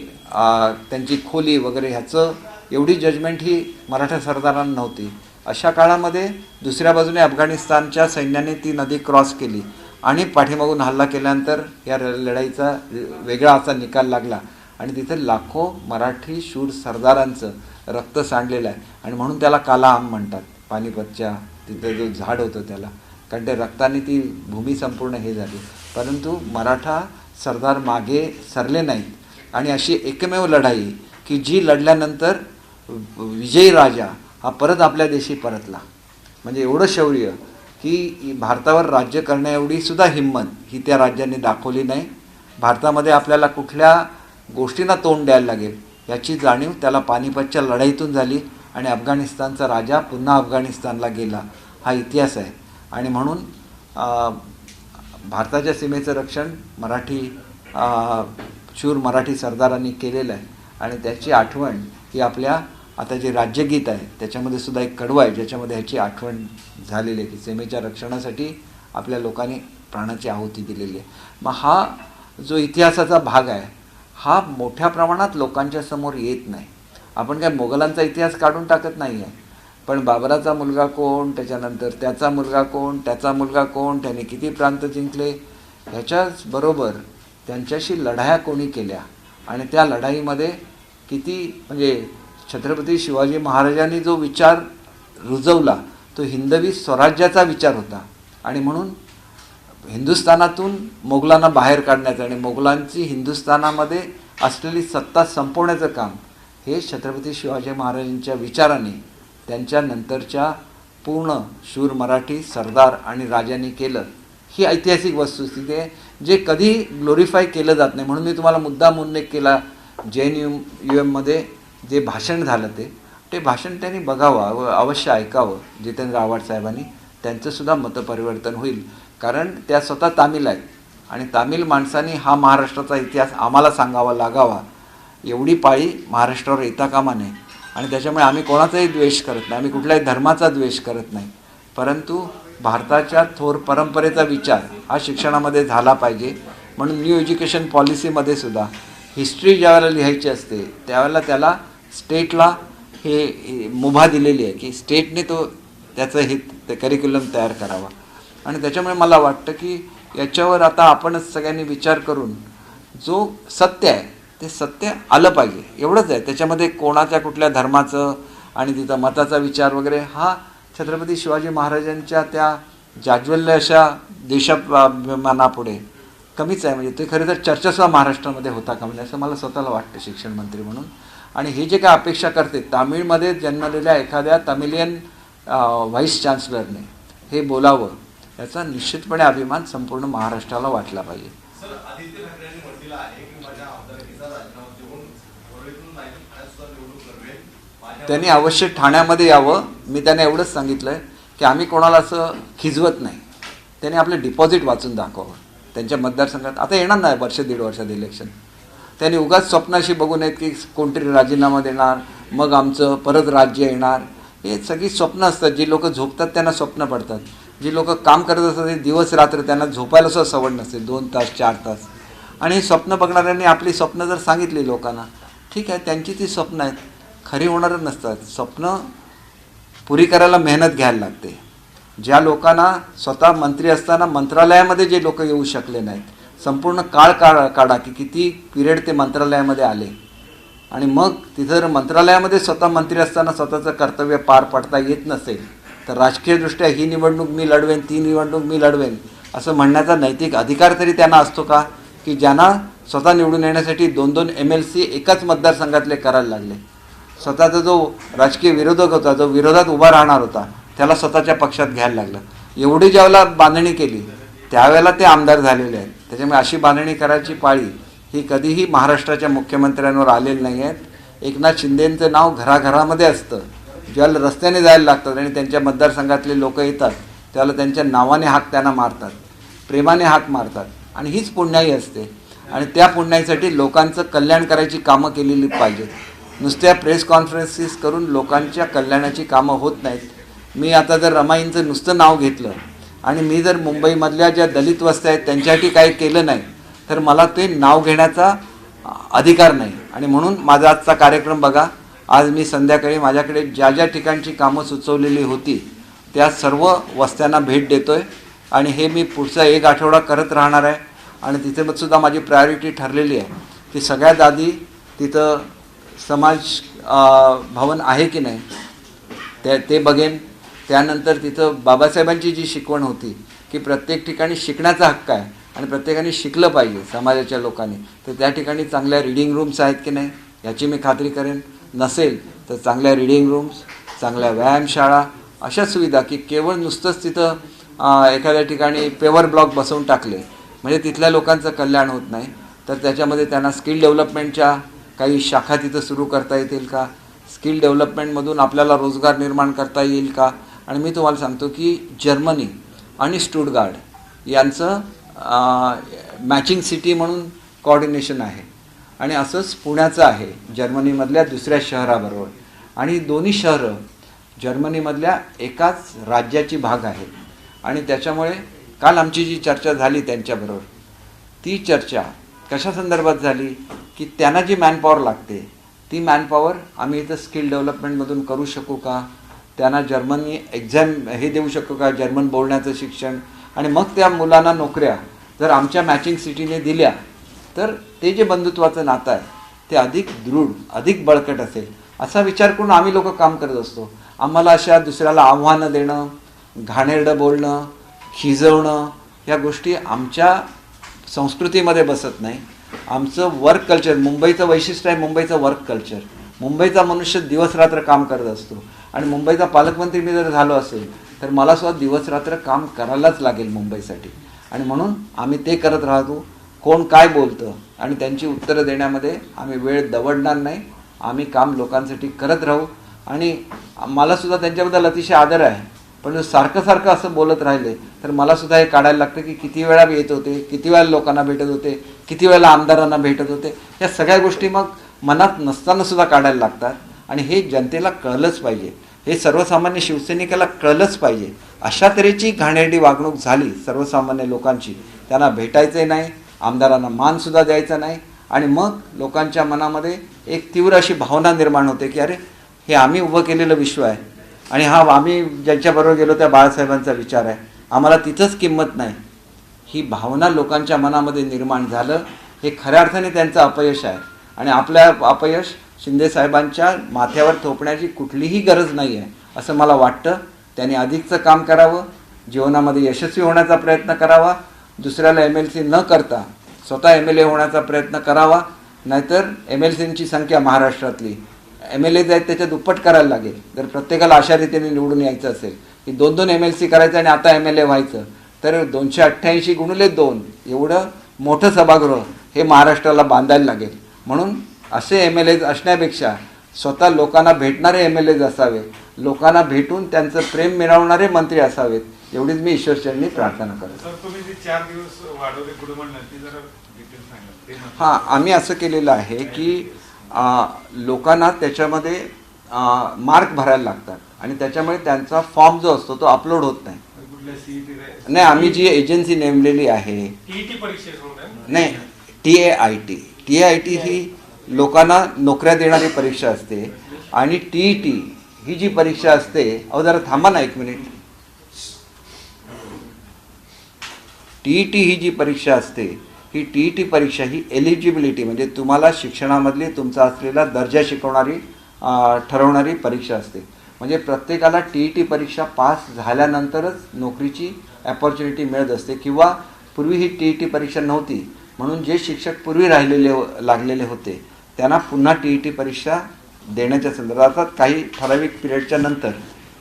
त्यांची खोली वगैरे ह्याचं एवढी जजमेंट ही मराठा सरदारांना नव्हती. अशा काळामध्ये दुसऱ्या बाजूने अफगाणिस्तानच्या सैन्याने ती नदी क्रॉस केली आणि पाठीमागून हल्ला केल्यानंतर या लढाईचा वेगळा असा निकाल लागला आणि तिथे लाखो मराठी शूर सरदारांचं रक्त सांडलेलं आहे. आणि म्हणून त्याला काला आम म्हणतात. पानिपतच्या तिथे जो झाड होतं त्याला, कारण त्या रक्ताने ती भूमी संपूर्ण हे झाली. परंतु मराठा सरदार मागे सरले नाहीत आणि अशी एकमेव लढाई की जी लढल्यानंतर विजयी राजा हा परत आपल्या देशी परतला. म्हणजे एवढं शौर्य की भारतावर राज्य करण्या एवढी सुद्धा हिंमत ही त्या राज्याने दाखवली नाही. भारतामध्ये आपल्याला कुठल्या गोष्टींना तोंड द्यायला लागेल याची जाणीव त्याला पानिपतच्या लढाईतून झाली आणि अफगाणिस्तानचा राजा पुन्हा अफगाणिस्तानला गेला, हा इतिहास आहे. आणि म्हणून भारताच्या सीमेचं रक्षण शूर मराठी सरदारांनी केलेलं आहे. आणि त्याची आठवण ही आपल्या आता जे राज्यगीत आहे त्याच्यामध्ये सुद्धा एक कडवं आहे ज्याच्यामध्ये ह्याची आठवण झालेली आहे की सीमेच्या रक्षणासाठी आपल्या लोकांनी प्राणाची आहुती दिलेली आहे. मग हा जो इतिहासाचा भाग आहे हा मोठ्या प्रमाणात लोकांच्या समोर येत नाही. आपण काय मोगलांचा इतिहास काढून टाकत नाही आहे, पण बाबराचा मुलगा कोण, त्याच्यानंतर त्याचा मुलगा कोण, त्याचा मुलगा कोण, त्याने किती प्रांत जिंकले, ह्याच्याच बरोबर त्यांच्याशी लढाया कोणी केल्या आणि त्या लढाईमध्ये किती म्हणजे छत्रपती शिवाजी महाराजांनी जो विचार रुजवला तो हिंदवी स्वराज्याचा विचार होता. आणि म्हणून हिंदुस्थानातून मोगलांना बाहेर काढण्याचं आणि मोगलांची हिंदुस्थानामध्ये असलेली सत्ता संपवण्याचं काम हे छत्रपती शिवाजी महाराजांच्या विचाराने त्यांच्या नंतरच्या पूर्ण शूर मराठी सरदार आणि राजांनी केलं. ही ऐतिहासिक वस्तुस्थिती आहे जे कधी ग्लोरिफाय केलं जात नाही. म्हणून मी तुम्हाला मुद्दाम उल्लेख केला JNUM जे भाषण झालं ते भाषण त्यांनी बघावं, अवश्य ऐकावं जितेंद्र आव्हाड साहेबांनी. त्यांचंसुद्धा मतपरिवर्तन होईल कारण त्या स्वतः तामिळ आहेत आणि तामिळ माणसांनी हा महाराष्ट्राचा इतिहास आम्हाला सांगावा लागावा एवढी पाळी महाराष्ट्रावर येता कामा नये. आणि त्याच्यामुळे आम्ही कोणाचाही द्वेष करत नाही, आम्ही कुठल्याही धर्माचा द्वेष करत नाही, परंतु भारताच्या थोर परंपरेचा विचार हा शिक्षणामध्ये झाला पाहिजे. म्हणून न्यू एज्युकेशन पॉलिसीमध्ये सुद्धा हिस्ट्री ज्यावेळेला लिहायची असते त्यावेळेला त्याला स्टेटला हे मुभा दिलेली आहे की स्टेटने त्याचं ते करिक्युलम तयार करावा. आणि त्याच्यामुळे मला वाटतं की याच्यावर आता आपणच सगळ्यांनी विचार करून जो सत्य आहे ते सत्य आलं पाहिजे एवढंच आहे. त्याच्यामध्ये कोणाच्या कुठल्या धर्माचं आणि तिथं मताचा विचार वगैरे हा छत्रपती शिवाजी महाराजांच्या त्या जाज्वल्य अशा देशाभिमानापुढे कमीच आहे. म्हणजे ते खरं तर चर्चासुद्धा महाराष्ट्रामध्ये होता का म्हणजे असं मला स्वतःला वाटतं शिक्षण मंत्री म्हणून. आणि हे जे काय अपेक्षा करते तामिळमध्ये जन्मलेल्या एखाद्या तामिलियन व्हाईस चान्सलरने हे बोलावं याचा निश्चितपणे अभिमान संपूर्ण महाराष्ट्राला वाटला पाहिजे. सर, आदित्य ठाकरेंनी म्हटलेलं आहे की माझ्या आमदारकीचा राजीनामा देऊन वरळीतून नाही ठाण्यात निवडणूक लढवेन. त्यांनी अवश्य ठाण्यामध्ये यावं. मी त्यांना एवढंच सांगितलं आहे की आम्ही कोणाला असं खिजवत नाही. त्यांनी आपलं डिपॉझिट वाचून दाखवावं त्यांच्या मतदारसंघात. आता येणार नाही वर्ष दीड वर्षात इलेक्शन. त्यांनी उगाच स्वप्नाशी बघू नयेत की कोणतरी राजीनामा देणार मग आमचं परत राज्य येणार. हे सगळी स्वप्न असतात. जी लोक झोपतात त्यांना स्वप्न पडतात. जी लोक काम करत असतात ते दिवस रात्र त्यांना झोपायला सुद्धा सवड नसते 2 तास 4 तास. आणि हे स्वप्न बघणाऱ्यांनी आपली स्वप्न जर सांगितली लोकांना ठीक आहे त्यांची ती स्वप्न आहेत, खरी होणारच नसतात. स्वप्न पुरी करायला मेहनत घ्यायला लागते. ज्या लोकांना स्वतः मंत्री असताना मंत्रालयामध्ये जे लोक येऊ शकले नाहीत संपूर्ण काळ काढा की किती पिरियड ते मंत्रालयामध्ये आले आणि मग तिथं जर मंत्रालयामध्ये स्वतः मंत्री असताना स्वतःचं कर्तव्य पार पाडता येत नसेल तर राजकीयदृष्ट्या ही निवडणूक मी लढवेन ती निवडणूक मी लढवेन असं म्हणण्याचा नैतिक अधिकार तरी त्यांना असतो का की ज्यांना स्वतः निवडून येण्यासाठी 2-2 MLC एकाच मतदारसंघातले करायला लागले. स्वतःचा जो राजकीय विरोधक होता जो विरोधात उभा राहणार होता त्याला स्वतःच्या पक्षात घ्यायला लागलं. एवढी ज्यावेळेला बांधणी केली त्यावेळेला ते आमदार झालेले आहेत. त्याच्यामुळे अशी बांधणी करायची पाळी ही कधीही महाराष्ट्राच्या मुख्यमंत्र्यांवर आलेली नाही आहेत. एकनाथ शिंदेंचं नाव घराघरामध्ये असतं. ज्याला रस्त्याने जायला लागतात आणि त्यांच्या मतदारसंघातले लोक येतात त्याला त्यांच्या नावाने हाक त्यांना मारतात, प्रेमाने हाक मारतात आणि हीच पुण्याई असते. आणि त्या पुण्याईसाठी लोकांचं कल्याण करायची कामं केलेली पाहिजेत. नुसत्या प्रेस कॉन्फरन्सेस करून लोकांच्या कल्याणाची कामं होत नाहीत. मी आता जर रमाईंचं नुसतं नाव घेतलं आणि मी जर मुंबईमधल्या ज्या दलित वस्त्या आहेत त्यांच्यासाठी काही केलं नाही तर मला ते नाव घेण्याचा अधिकार नाही. आणि म्हणून माझा आजचा कार्यक्रम बघा. आज मी संध्याकाळी माझ्याकडे ज्या ज्या ठिकाणची कामं सुचवलेली होती त्या सर्व वस्त्यांना भेट देतो आहे आणि हे मी पुढचा 1 आठवडा करत राहणार आहे. आणि तिथे सुद्धा माझी प्रायोरिटी ठरलेली आहे की सगळ्यात आधी तिथं समाज भवन आहे की नाही ते बघेन. त्यानंतर तिथं बाबासाहेबांची जी शिकवण होती की प्रत्येक ठिकाणी शिकण्याचा हक्क आहे आणि प्रत्येकाने शिकलं पाहिजे समाजाच्या लोकांनी, तर त्या ठिकाणी चांगल्या रीडिंग रूम्स आहेत की नाही याची मी खात्री करेन. नसेल तर चांगल्या रिडिंग रूम्स, चांगल्या व्यायामशाळा, अशा सुविधा की केवळ नुसतंच तिथं एखाद्या ठिकाणी पेवर ब्लॉक बसवून टाकले म्हणजे तिथल्या लोकांचं कल्याण होत नाही. तर त्याच्यामध्ये त्यांना स्किल डेव्हलपमेंटच्या काही शाखा तिथं सुरू करता येतील का, स्किल डेव्हलपमेंटमधून आपल्याला रोजगार निर्माण करता येईल का. आणि मी तुम्हाला सांगतो की जर्मनी आणि स्टुटगार्ट यांचं मॅचिंग सिटी म्हणून कोऑर्डिनेशन आहे आणि असंच पुण्याचं आहे जर्मनीमधल्या दुसऱ्या शहराबरोबर. आणि दोन्ही शहरं जर्मनीमधल्या एकाच राज्याची भाग आहेत. आणि त्याच्यामुळे काल आमची जी चर्चा झाली त्यांच्याबरोबर, ती चर्चा कशा संदर्भात झाली की त्यांना जी मॅनपॉवर लागते ती मॅनपॉवर आम्ही इथं स्किल डेव्हलपमेंटमधून करू शकू का, त्यांना जर्मनी एक्झाम हे देऊ शकू का, जर्मन बोलण्याचं शिक्षण. आणि मग त्या मुलांना नोकऱ्या जर आमच्या मॅचिंग सिटीने दिल्या तर ते जे बंधुत्वाचं नातं आहे ते अधिक दृढ, अधिक बळकट असेल असा विचार करून आम्ही लोक काम करत असतो. आम्हाला अशा दुसऱ्याला आव्हानं देणं, घाणेरडं बोलणं, खिजवणं या गोष्टी आमच्या संस्कृतीमध्ये बसत नाही. आमचं वर्क कल्चर, मुंबईचं वैशिष्ट्य आहे मुंबईचं वर्क कल्चर. मुंबईचा मनुष्य दिवसरात्र काम करत असतो आणि मुंबईचा पालकमंत्री मी जर झालो असेल तर मला सुद्धा दिवसरात्र काम करायलाच लागेल मुंबईसाठी. आणि म्हणून आम्ही ते करत राहतो. कोण काय बोलतं आणि त्यांची उत्तरं देण्यामध्ये आम्ही वेळ दवडणार नाही. आम्ही काम लोकांसाठी करत राहू. आणि मलासुद्धा त्यांच्याबद्दल अतिशय आदर आहे, पण सारखं सारखं असं बोलत राहिले तर मलासुद्धा हे काढायला लागतं की किती वेळा येत होते, किती वेळा लोकांना भेटत होते, किती वेळेला आमदारांना भेटत होते. या सगळ्या गोष्टी मग मनात नसतानासुद्धा काढायला लागतात. आणि हे जनतेला कळलंच पाहिजे, हे सर्वसामान्य शिवसैनिकाला कळलंच पाहिजे. अशा तऱ्हेची घाणेरडी वागणूक झाली सर्वसामान्य लोकांची, त्यांना भेटायचे नाही, आमदारांना मानसुद्धा द्यायचा नाही. आणि मग लोकांच्या मनामध्ये एक तीव्र अशी भावना निर्माण होते की अरे हे आम्ही उभं केलेलं विश्व आहे आणि हा आम्ही ज्यांच्याबरोबर गेलो त्या बाळासाहेबांचा विचार आहे, आम्हाला तिथंच किंमत नाही. ही भावना लोकांच्या मनामध्ये निर्माण झालं हे खऱ्या अर्थाने त्यांचं अपयश आहे. आणि आपल्या अपयश शिंदेसाहेबांच्या माथ्यावर थोपण्याची कुठलीही गरज नाही आहे असं मला वाटतं. त्यांनी अधिकचं काम करावं, जीवनामध्ये यशस्वी होण्याचा प्रयत्न करावा, दुसऱ्याला MLC न करता स्वतः MLA होण्याचा प्रयत्न करावा. नाहीतर MLCंची संख्या महाराष्ट्रातली MLA आहेत त्याच्या दुप्पट करायला लागेल. जर प्रत्येकाला अशा रीतीने निवडून यायचं असेल की 2-2 MLC करायचं आणि आता MLA व्हायचं तर 288 गुणिले 2 एवढं मोठं सभागृह हे महाराष्ट्राला बांधायला लागेल. म्हणून असे MLA असण्यापेक्षा स्वतः लोकांना भेटणारे MLA असावे, लोकांना भेटून त्यांचं प्रेम मिळवणारे मंत्री असावेत, एवढीच मी ईश्वरचरणी प्रार्थना करतो. तुम्ही जे 4 दिवस वाढवले कुठे म्हणलं ते जरा डिटेल सांगा. हां, आम्ही असं केलेलं आहे की लोकांना त्याच्यामध्ये मार्क भरायला लागतात आणि त्याच्यामुळे त्यांचा फॉर्म जो असतो तो अपलोड होत नाही. नाही, आम्ही जी एजन्सी नेमलेली आहे नाही, TAIT ही लोकांना नोकऱ्या देणारी परीक्षा असते. आणि TET ही जी परीक्षा असते, अहो जरा थांबा ना एक मिनिट. TET ही जी परीक्षा असते ही TET परीक्षा ही एलिजिबिलिटी म्हणजे तुम्हाला शिक्षणामधली तुमचा असलेला दर्जा शिकवणारी ठरवणारी परीक्षा असते. म्हणजे प्रत्येकाला TET परीक्षा पास झाल्यानंतरच नोकरीची अपॉर्च्युनिटी मिळत असते. किंवा पूर्वी ही TET परीक्षा नव्हती म्हणून जे शिक्षक पूर्वी लागलेले होते त्यांना पुन्हा TET परीक्षा देण्याच्या संदर्भात काही ठराविक पिरियडच्या नंतर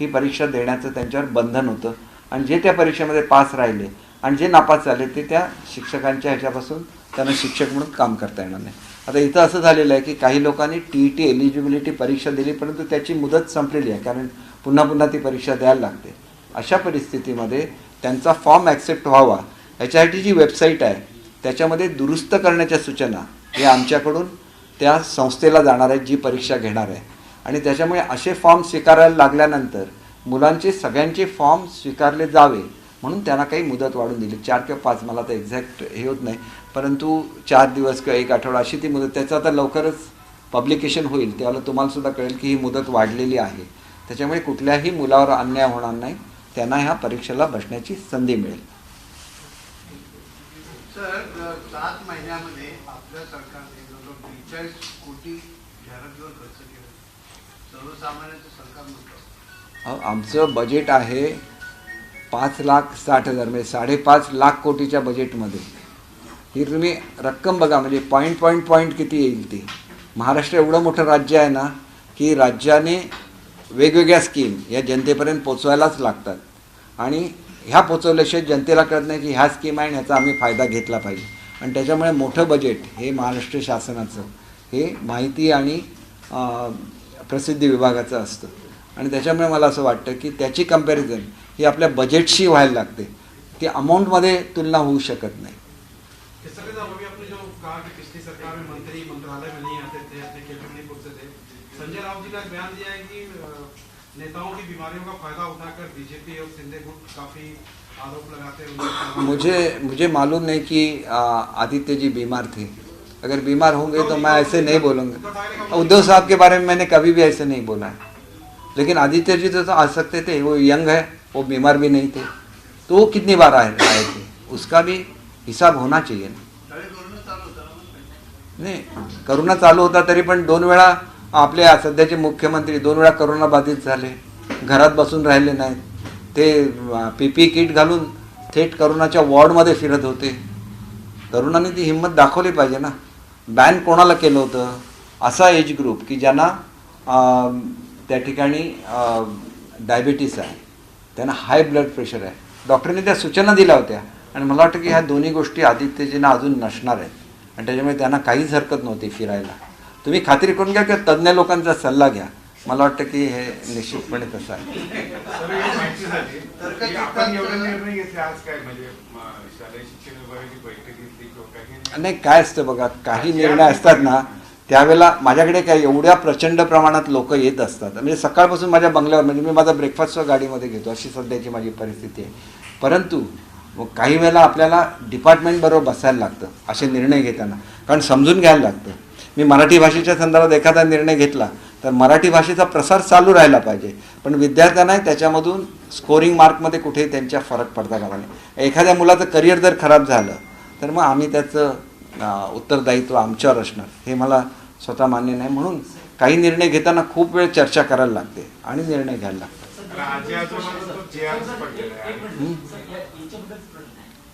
ही परीक्षा देण्याचं त्यांच्यावर बंधन होतं. आणि जे त्या परीक्षेमध्ये पास राहिले आणि जे नापास झाले ते त्या शिक्षकांच्या ह्याच्यापासून त्यांना शिक्षक म्हणून काम करता येणार नाही. आता इथं असं झालेलं आहे की काही लोकांनी TET एलिजिबिलिटी परीक्षा दिली परंतु त्याची मुदत संपलेली आहे, कारण पुन्हा ती परीक्षा द्यायला लागते. अशा परिस्थितीमध्ये त्यांचा फॉर्म ॲक्सेप्ट व्हावा याच्यासाठी जी वेबसाईट आहे त्याच्यामध्ये दुरुस्त करण्याच्या सूचना हे आमच्याकडून त्या संस्थेला जाणार आहेत जी परीक्षा घेणार आहे. आणि त्याच्यामुळे असे फॉर्म स्वीकारायला लागल्यानंतर मुलांचे सगळ्यांचे फॉर्म स्वीकारले जावे म्हणून त्यांना काही मुदत वाढून दिली. 4 किंवा 5 मला तर एक्झॅक्ट हे होत नाही, परंतु 4 दिवस किंवा 1 आठवडा अशी ती मुदत. त्याचं आता लवकरच पब्लिकेशन होईल त्यावेळेला तुम्हालासुद्धा कळेल की ही मुदत वाढलेली आहे. त्याच्यामुळे कुठल्याही मुलावर अन्याय होणार नाही, त्यांना ह्या परीक्षेला बसण्याची संधी मिळेल. सर, 7 महिन्यामध्ये आपल्या सरकारने जवळजवळ 43 कोटी जाहिरातीवर खर्च केला. सर्वसामान्यांचं सरकार म्हणतं आमचं बजेट आहे 5,60,000 म्हणजे 5.5 लाख कोटीच्या बजेटमध्ये. ही तुम्ही रक्कम बघा म्हणजे पॉईंट किती येईल ती. महाराष्ट्र एवढं मोठं राज्य आहे ना की राज्याने वेगवेगळ्या स्कीम या जनतेपर्यंत पोचवायलाच लागतात आणि ह्या पोचवल्याशिवाय जनतेला कळत नाही की ह्या स्कीम आहे आणि ह्याचा आम्ही फायदा घेतला पाहिजे. आणि त्याच्यामुळे मोठं बजेट हे महाराष्ट्र शासनाचं हे माहिती आणि प्रसिद्धी विभागाचं असतं आणि त्याच्यामुळे मला असं वाटतं की त्याची कंपॅरिझन ही आपल्या बजेटशी व्हायला लागते, ती अमाऊंटमध्ये तुलना होऊ शकत नाही. किस तरह से अभी आपने जो कहा कि पिछली सरकार में मंत्री मंत्रालय में नहीं आते थे, अपने कैबिनेट नहीं पहुंचते थे, संजय राउत जी ने बयान दिया है कि नेताओं की बीमारियों का फायदा उठाकर बीजेपी और शिंदे गुट काफी आरोप लगाते हैं. मुझे मालूम नहीं कि आदित्य जी बीमार थे. अगर बीमार होंगे तो मैं ऐसे नहीं बोलूँगा. उद्धव साहब के बारे में मैंने कभी भी ऐसे नहीं बोला है. लेकिन आदित्य जी तो आ सकते थे, वो यंग है, वो बीमार भी नहीं थे, तो वो कितनी बार आए थे, उसका भी हिसाब होना चाहिए ना. नाही, करोना चालू होता तरी पण 2 वेळा आपले सध्याचे मुख्यमंत्री 2 वेळा करोना बाधित झाले, घरात बसून राहिले नाहीत, ते PPE किट घालून थेट करोनाच्या वॉर्डमध्ये फिरत होते. तरुणांनी ती हिंमत दाखवली पाहिजे ना. बॅन कोणाला केलं होतं? असा एज ग्रुप की ज्यांना त्या ठिकाणी डायबिटीस आहे, त्यांना हाय ब्लड प्रेशर आहे. डॉक्टरने त्या सूचना दिल्या होत्या आणि मला वाटतं की ह्या दोन्ही गोष्टी आदित्यजींना अजून नसणार आहेत आणि त्याच्यामुळे त्यांना काहीच हरकत नव्हती फिरायला. तुम्ही खात्री करून घ्या की तज्ज्ञ लोकांचा सल्ला घ्या. मला वाटतं की हे निश्चितपणे तसं आहे. सर, एक माहितीसाठी की आपण एवढे निर्णय घेतले आज काय, म्हणजे शालेय शिक्षण विभागाची बैठक घेतली किंवा काही नाही, काय असतं बघा, काही निर्णय असतात ना त्यावेळेला माझ्याकडे काय एवढ्या प्रचंड प्रमाणात लोक येत असतात. म्हणजे सकाळपासून माझ्या बंगल्यावर, म्हणजे मी माझा ब्रेकफास्ट गाडीमध्ये घेतो, अशी सध्याची माझी परिस्थिती आहे. परंतु काही वेळेला आपल्याला डिपार्टमेंटबरोबर बसायला लागतं असे निर्णय घेताना, कारण समजून घ्यायला लागतं. मी मराठी भाषेच्या संदर्भात एखादा निर्णय घेतला तर मराठी भाषेचा प्रसार चालू राहायला पाहिजे, पण विद्यार्थ्यांना त्याच्यामधून स्कोरिंग मार्कमध्ये कुठे त्यांच्या फरक पडता कामा नये. एखाद्या मुलाचं करिअर जर खराब झालं तर मग आम्ही त्याचं उत्तरदायित्व आमच्यावर असणार, हे मला स्वतः मान्य नाही. म्हणून काही निर्णय घेताना खूप वेळ चर्चा करायला लागते आणि निर्णय घ्यायला लागतात. आजी आजोबांचा तो जे आज पडलेला आहे.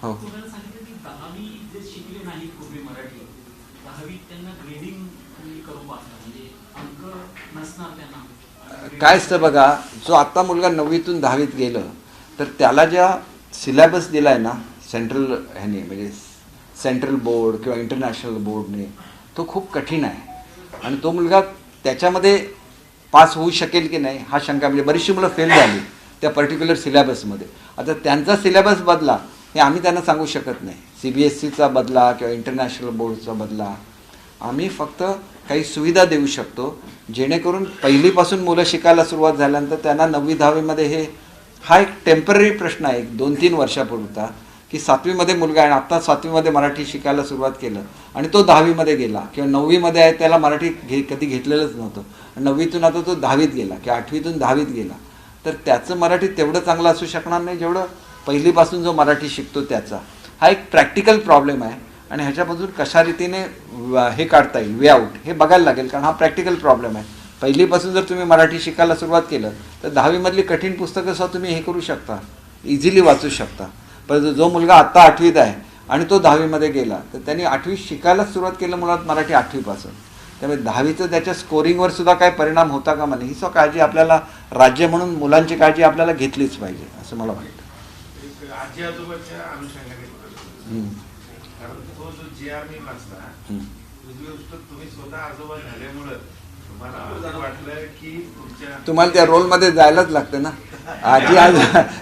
हो, काय असतं बघा, जो आत्ता मुलगा 9वीतून 10वीत गेलं तर त्याला ज्या सिलेबस दिला आहे ना सेंट्रल ह्याने, म्हणजे सेंट्रल बोर्ड किंवा इंटरनॅशनल बोर्डने, तो खूप कठीण आहे आणि तो मुलगा त्याच्यामध्ये पास होऊ शकेल की नाही हा शंका. म्हणजे बरीचशी मुलं फेल झाली त्या पर्टिक्युलर सिलेबसमध्ये. आता त्यांचा सिलेबस बदला हे आम्ही त्यांना सांगू शकत नाही. CBSEचा बदला किंवा इंटरनॅशनल बोर्डचा बदला. आम्ही फक्त काही सुविधा देऊ शकतो जेणेकरून पहिलीपासून मुलं शिकायला सुरुवात झाल्यानंतर त्यांना 9वी 10वीमध्ये हा एक टेम्पररी प्रश्न आहे, 2-3 वर्षापुरता, की 7वीमध्ये मुलगा आहे आणि आत्ता 7वीमध्ये मराठी शिकायला सुरुवात केलं आणि तो 10वीमध्ये गेला किंवा 9वीमध्ये आहे, त्याला मराठी कधी घेतलेलंच नव्हतं, 9वीतून आता तो 10वीत गेला किंवा 8वीतून 10वीत गेला, तर त्याचं मराठी तेवढं चांगलं असू शकणार नाही जेवढं पहिलीपासून जो मराठी शिकतो त्याचा. हा एक प्रॅक्टिकल प्रॉब्लेम आहे आणि ह्याच्यामधून कशा रीतीने हे काढता येईल, वे आउट, हे बघायला लागेल, कारण हा प्रॅक्टिकल प्रॉब्लेम आहे. पहिलीपासून जर तुम्ही मराठी शिकायला सुरुवात केलं तर 10वीमधली कठीण पुस्तकं सुद्धा तुम्ही हे करू शकता, इझिली वाचू शकता. पण जो मुलगा आत्ता 8वीत आहे आणि तो 10वीमध्ये गेला तर त्यांनी 8वी शिकायला सुरुवात केलं मुळात मराठी 8वीपासून. त्यामुळे 10वीचं त्याच्या स्कोरिंगवर सुद्धा काय परिणाम होता का म्हणे, ही सुद्धा काळजी आपल्याला, राज्य म्हणून मुलांची काळजी आपल्याला घेतलीच पाहिजे असं मला वाटतं. आजी आजोबाच्या अनुषंगाने, कारण तो जो GR मी वाचला, दुसरी गोष्ट तुम्ही स्वतः आजोबा झाल्यामुळं तुम्हाला वाटलं की तुम्हाला त्या रोलमध्ये जायलाच लागतं ना.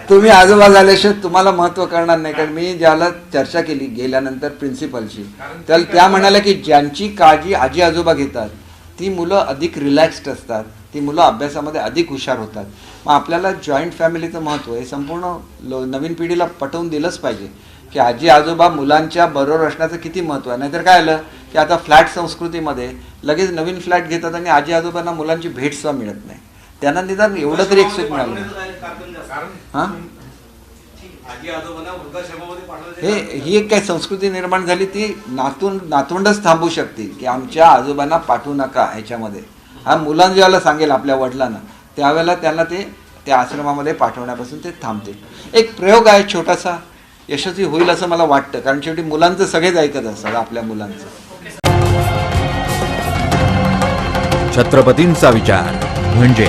तुम्ही आजोबा झाल्याशिवाय तुम्हाला महत्त्व करणार नाही. कारण मी ज्याला चर्चा केली गेल्यानंतर प्रिन्सिपलशी, तर त्या म्हणाल्या की ज्यांची काळजी आजी आजोबा घेतात ती मुलं अधिक रिलॅक्स्ड असतात, ती मुलं अभ्यासामध्ये अधिक हुशार होतात. मग आपल्याला जॉईंट फॅमिलीचं महत्त्व हे संपूर्ण नवीन पिढीला पटवून दिलंच पाहिजे की आजी आजोबा मुलांच्या बरोबर असण्याचं किती महत्त्व आहे. नाहीतर काय आलं की आता फ्लॅट संस्कृतीमध्ये लगेच नवीन फ्लॅट घेतात आणि आजी आजोबांना मुलांची भेटसुद्धा मिळत नाही. त्यांना निदान एवढं तरी एक सुख मिळालं. हां, ही एक काय संस्कृती निर्माण झाली, ती नातवंडच थांबू शकतील की आमच्या आजोबांना पाठवू नका ह्याच्यामध्ये. हा मुलांना ज्यावेळेला सांगेल आपल्या वडिलांना त्यावेळेला त्यांना ते त्या आश्रमामध्ये पाठवण्यापासून ते थांबतील. एक प्रयोग आहे छोटासा, यशस्वी होईल असं मला वाटतं, कारण शेवटी मुलांचं सगळेच ऐकत असतात आपल्या मुलांचं. छत्रपतींचा विचार म्हणजे